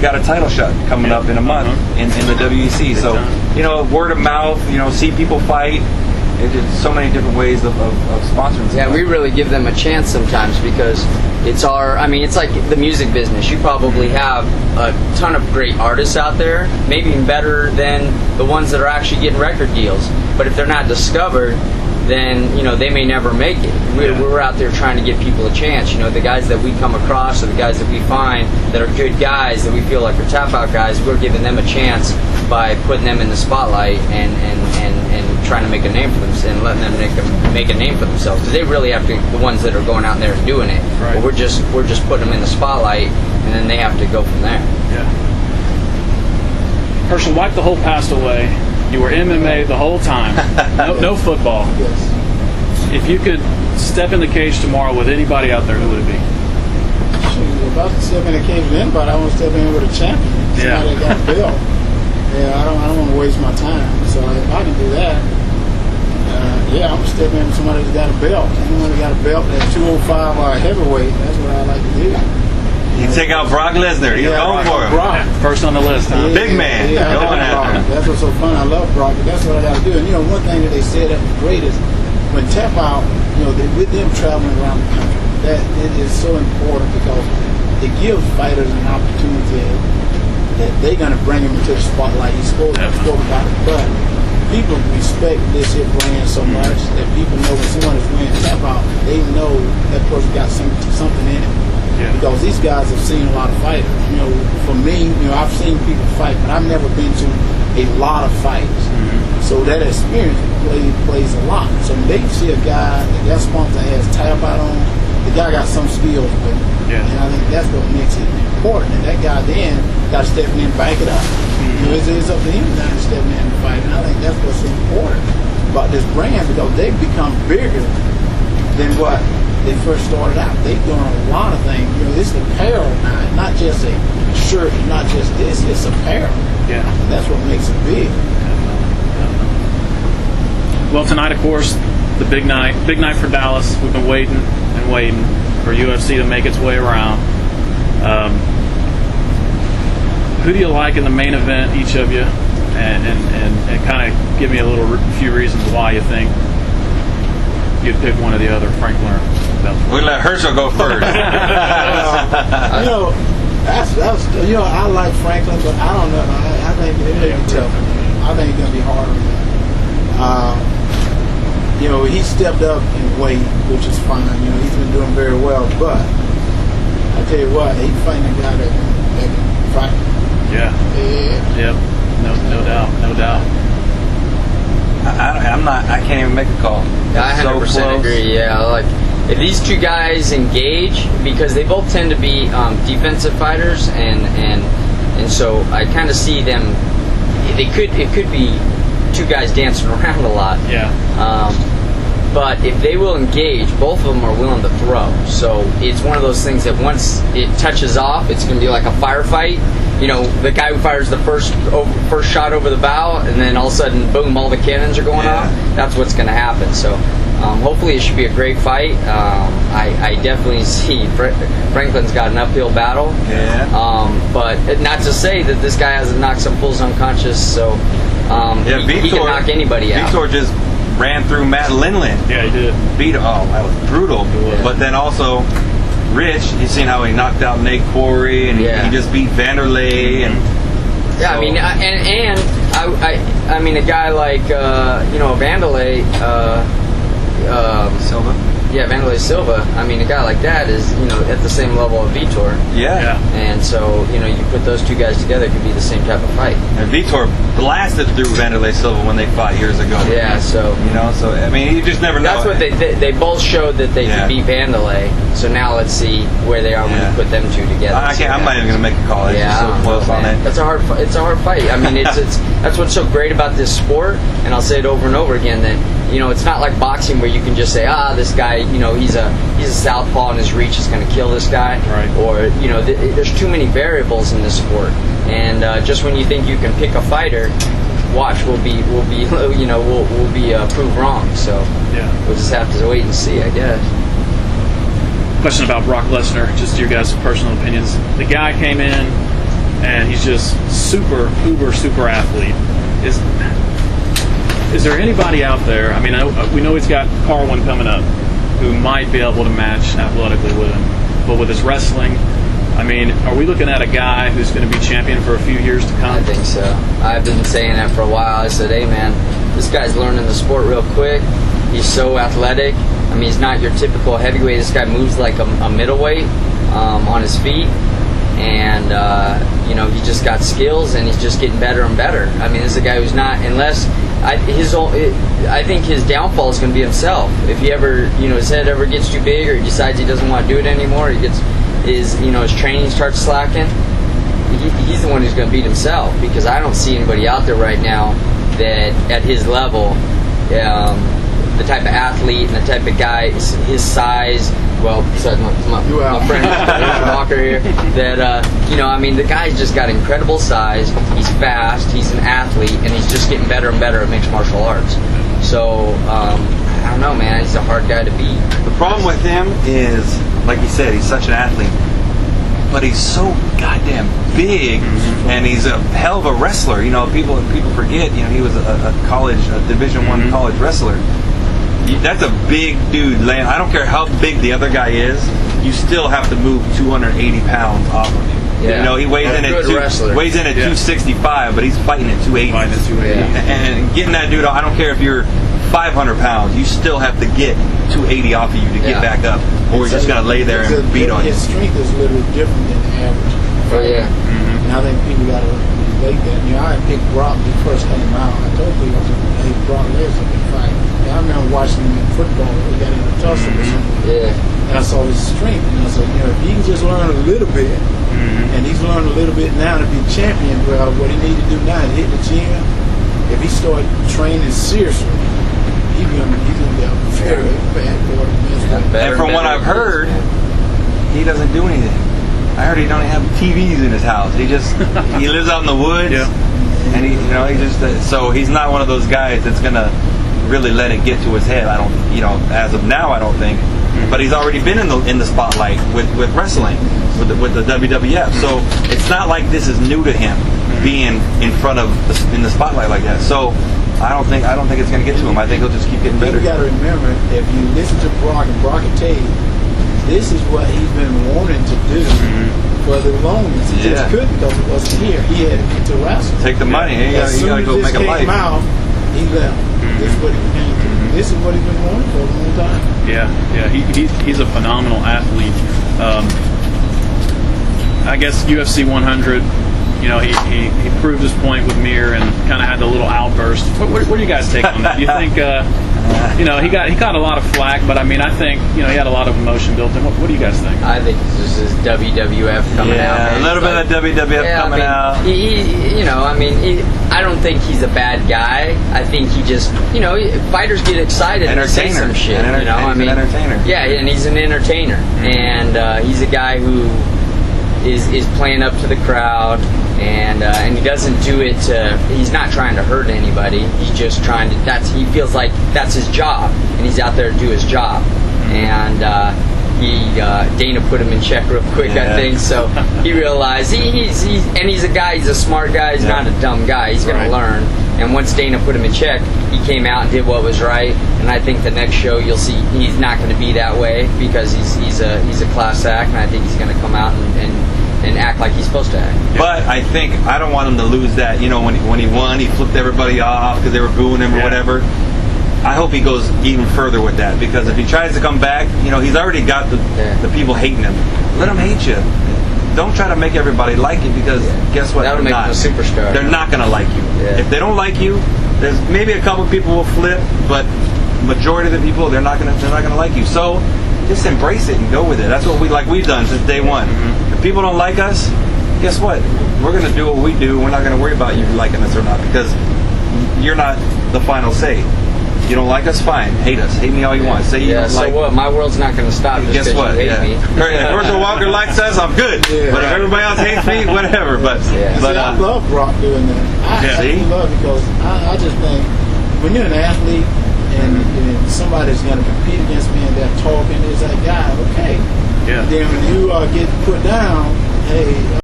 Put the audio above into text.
got a title shot coming up in a month in the WEC. So, word of mouth, see people fight. It's so many different ways of sponsoring. Yeah, we really give them a chance sometimes because it's like the music business. You probably have a ton of great artists out there, maybe even better than the ones that are actually getting record deals. But if they're not discovered, then they may never make it. We're out there trying to give people a chance. The guys that we come across, or the guys that we find that are good guys that we feel like are TapouT guys, we're giving them a chance by putting them in the spotlight and trying to make a name for themselves and letting them make a name for themselves. Because they really have to, the ones that are going out there and doing it. Right. But we're just putting them in the spotlight, and then they have to go from there. Yeah. Herschel, wipe the whole past away. You were MMA the whole time. No football. Yes. If you could step in the cage tomorrow with anybody out there, who would it be? If I was to step in the cage with anybody, I want to step in with a champion. Somebody that got a belt. Yeah, I don't want to waste my time. So if I can do that, I'm going to step in with somebody that's got a belt. Anyone that got a belt at 205 or heavyweight, that's what I like to do. You take out Brock Lesnar. He's going for him. Brock. First on the list, huh? Big man. Yeah, Going after him. That's what's so fun. I love Brock, but that's what I got to do. And one thing that they said that was great is when TapouT, with them traveling around the country, that it is so important because it gives fighters an opportunity that they're going to bring him into the spotlight. He spoke about it, but people respect this here brand so much that people know when someone is wearing TapouT, they know that person got something in it. Yeah. Because these guys have seen a lot of fighters. For me, I've seen people fight, but I've never been to a lot of fights. Mm-hmm. So that experience plays a lot. So when they see a guy that sponsor has TapouT on, the guy got some skills with him. Yeah. And I think that's what makes it important. And that guy then got to step in and back it up. Mm-hmm. It's up to him now to step in and fight. And I think that's what's so important about this brand, because they've become bigger than what they first started out. They've done a lot of things. It's apparel now, not just a shirt, not just this. It's apparel. Yeah. And that's what makes it big. Well, tonight, of course, the big night for Dallas. We've been waiting and waiting for UFC to make its way around. Who do you like in the main event, each of you, and kind of give me a few reasons why you think you'd pick one or the other, Franklin or Belfort? We'll let Herschel go first. I like Franklin, but I don't know. I think it's going to be tough. I think it's going to be hard on him. He stepped up in weight, which is fine. He's been doing very well. But I tell you what, he's fighting a guy that can fight. Yeah. Yep. No doubt. I can't even make a call. I 100% agree. Yeah, like if these two guys engage, because they both tend to be defensive fighters, and so I kind of see them. It could be two guys dancing around a lot. Yeah. But if they will engage, both of them are willing to throw. So it's one of those things that once it touches off, it's going to be like a firefight. The guy who fires the first shot over the bow, and then all of a sudden, boom, all the cannons are going off. That's what's going to happen. So hopefully it should be a great fight. I definitely see Franklin's got an uphill battle. Yeah. But not to say that this guy hasn't knocked some fools unconscious. So he can knock anybody out. Vitor just ran through Matt Linland. Yeah, he did. That was brutal. Yeah. But then also, Rich, you've seen how he knocked out Nate Quarry, and he just beat Vanderlei. And yeah, so. I mean, a guy like Vanderlei, Silva. Yeah, Vanderlei Silva. I mean, a guy like that is at the same level of Vitor. Yeah. And so you put those two guys together, it could be the same type of fight. And Vitor blasted through Vanderlei Silva when they fought years ago. Yeah. So So I mean, you just never know. That's what they both showed that they could beat Vanderlei. So now let's see where they are when you put them two together. I'm not even going to make a call. It's just so close on it. It's a hard fight. I mean, it's that's what's so great about this sport, and I'll say it over and over again that it's not like boxing where you can just say, this guy, he's a southpaw and his reach is going to kill this guy. Right. Or there's too many variables in this sport, and just when you think you can pick a fighter, watch we'll be proved wrong. So we'll just have to wait and see, I guess. Question about Brock Lesnar, just your guys' personal opinions. The guy came in, and he's just super athlete. Is there anybody out there? I mean, we know he's got Carwin coming up, who might be able to match athletically with him, but with his wrestling, I mean, are we looking at a guy who's going to be champion for a few years to come? I think so. I've been saying that for a while. I said, hey man, this guy's learning the sport real quick. He's so athletic. I mean, he's not your typical heavyweight. This guy moves like a middleweight on his feet. And, he just got skills, and he's just getting better and better. I mean, this is a guy who's not, I think his downfall is going to be himself. If he ever, his head ever gets too big, or he decides he doesn't want to do it anymore, he gets his training starts slacking, he's the one who's going to beat himself, because I don't see anybody out there right now that at his level, the type of athlete and the type of guy, his size, well, besides my friend Walker here, that, the guy's just got incredible size, he's fast, he's an athlete, and he's just getting better and better at mixed martial arts. So, I don't know, man, he's a hard guy to beat. The problem with him is, like you said, he's such an athlete, but he's so goddamn big, and he's a hell of a wrestler. People forget, he was a Division I college wrestler. That's a big dude. I don't care how big the other guy is, you still have to move 280 pounds off of him. Yeah. He weighs in at 265, but he's fighting at 280. And getting that dude, I don't care if you're 500 pounds, you still have to get 280 off of you to get back up, or we're just going to lay there and beat on you. His strength is a little different than the average. Oh, yeah. And I think people got to relate that. I picked Brock when he first came out. I told people, hey, Brock Lesnar can fight. I remember watching him in football. We got in a tussle or something. Yeah. And I saw his strength. And I said, if he can just learn a little bit, and he's learned a little bit now to be champion, well, what he need to do now is hit the gym. If he start training seriously, he's gonna be a very bad quarterback. And from what I've heard, he doesn't do anything. I heard he don't have TVs in his house. He lives out in the woods, and so he's not one of those guys that's gonna really let it get to his head. I don't, as of now, I don't think. But he's already been in the spotlight with wrestling, with the WWF. So it's not like this is new to him being in the spotlight like that. So I don't think it's going to get to him. I think he'll just keep getting better. You got to remember, if you listen to Brock, and Brock can tell you, this is what he's been wanting to do for the longest. He just couldn't because it wasn't here. He had to get to wrestle. Take the money. You got to go make a life. Out, he left. This is what he came to. This is what he's been wanting for a long time. Yeah. He's a phenomenal athlete. I guess UFC 100. He proved his point with Mir and kind of had the little outburst. What do you guys take on that? Do you think, he got a lot of flack, but I think, he had a lot of emotion built in. What do you guys think? I think this is WWF coming out. Yeah, a little bit of WWF coming out. I don't think he's a bad guy. I think he just, fighters get excited and say some shit. He's an entertainer. Yeah, and he's an entertainer. And he's a guy who is playing up to the crowd, and he doesn't do it he's not trying to hurt anybody. He's just trying to, he feels like that's his job, and he's out there to do his job. And Dana put him in check real quick, I think, so he realized he's a guy, he's a smart guy, he's not a dumb guy, he's going to learn. And once Dana put him in check, he came out and did what was right. And I think the next show you'll see he's not going to be that way, because he's a class act, and I think he's going to come out and act like he's supposed to act. But I don't want him to lose that. When he won, he flipped everybody off because they were booing him or whatever. I hope he goes even further with that, because if he tries to come back, he's already got the people hating him. Let them hate you. Don't try to make everybody like you, because guess what? That'll make him a superstar. They're not going to like you. Yeah. If they don't like you, there's maybe a couple people will flip, but majority of the people they're not going to like you. So just embrace it and go with it. That's what we've done since day one. If people don't like us, guess what? We're going to do what we do. We're not going to worry about you liking us or not, because you're not the final say. You don't like us? Fine. Hate us. Hate me all you want. Say you don't like. So what? My world's not going to stop just guess what? You hate me. If Herschel Walker likes us, I'm good. But if everybody else hates me, whatever. But I love Brock doing that. I love it, because I just think when you're an athlete and somebody's going to compete against me and they're talking, is that guy, okay. Yeah. Then when you get put down, hey.